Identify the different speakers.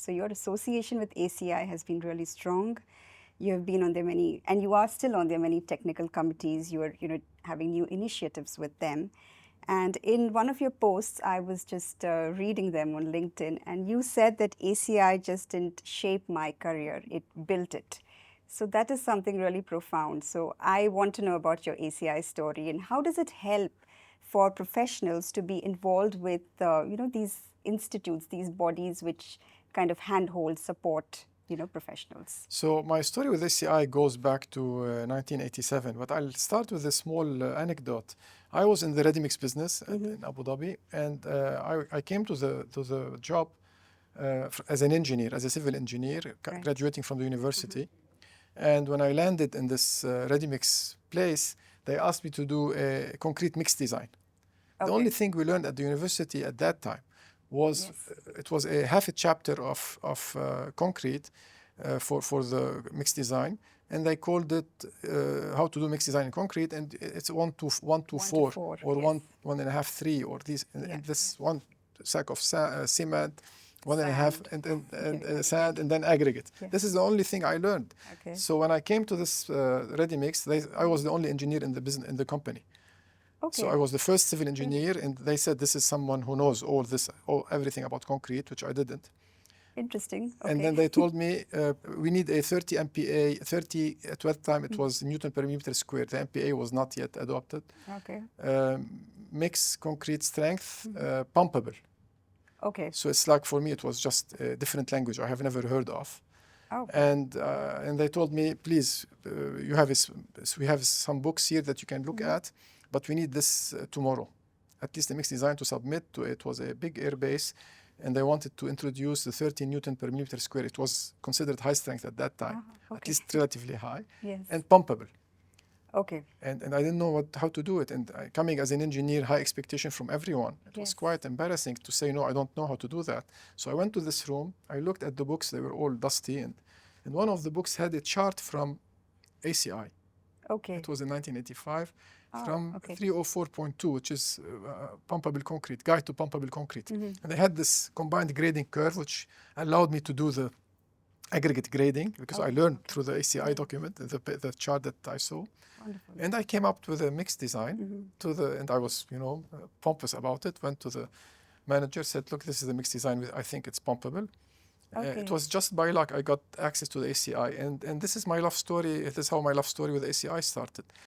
Speaker 1: So your association with ACI has been really strong. You have been on their many, and you are still on their many technical committees. You are, having new initiatives with them. And in one of your posts, I was just reading them on LinkedIn, and you said that ACI just didn't shape my career, it built it. So that is something really profound. So I want to know about your ACI story and how does it help for professionals to be involved with, these institutes, these bodies which kind of handhold, support, professionals.
Speaker 2: So my story with ACI goes back to 1987, but I'll start with a small anecdote. I was in the ready mix business in Abu Dhabi, and I came to the job as an engineer, as a civil engineer,
Speaker 1: Right.
Speaker 2: graduating from the university. And when I landed in this ready mix place, they asked me to do a concrete mix design. The only thing we learned at the university at that time was it was a half a chapter of concrete for the mix design, and they called it how to do mix design in concrete, and it's 1 to 4 or
Speaker 1: yes.
Speaker 2: 1.5, 3, or these, and this one sack of cement, 1.5, and sand, and then aggregate.
Speaker 1: Yes.
Speaker 2: This is the only thing I learned.
Speaker 1: Okay.
Speaker 2: So when I came to this ready mix, I was the only engineer in the business, in the company.
Speaker 1: Okay.
Speaker 2: So I was the first civil engineer, and they said this is someone who knows everything about concrete, which I didn't.
Speaker 1: Interesting. Okay.
Speaker 2: And then they told me we need a 30 MPa, 30 at that time it was Newton per millimeter square. The MPa was not yet adopted.
Speaker 1: Okay.
Speaker 2: Mix concrete strength, pumpable.
Speaker 1: Okay.
Speaker 2: So it's like, for me, it was just a different language I have never heard of.
Speaker 1: Oh.
Speaker 2: And they told me, please, we have some books here that you can look at, but we need this tomorrow. At least the mix design to submit to it was a big airbase, and they wanted to introduce the 30 Newton per millimeter square. It was considered high strength at that time, at least relatively high, and pumpable.
Speaker 1: Okay.
Speaker 2: And I didn't know how to do it. And coming as an engineer, high expectation from everyone. It was quite embarrassing to say, no, I don't know how to do that. So I went to this room. I looked at the books. They were all dusty. And one of the books had a chart from ACI.
Speaker 1: Okay.
Speaker 2: It was in 1985 from
Speaker 1: okay.
Speaker 2: 304.2, which is pumpable concrete, guide to pumpable concrete. And they had this combined grading curve, which allowed me to do the aggregate grading, because I learned through the ACI document, the chart that I saw.
Speaker 1: Wonderful.
Speaker 2: And I came up with a mixed design and I was, pompous about it. Went to the manager, said, look, this is the mixed design. I think it's pumpable.
Speaker 1: Okay.
Speaker 2: It was just by luck I got access to the ACI. And this is my love story. It is how my love story with ACI started.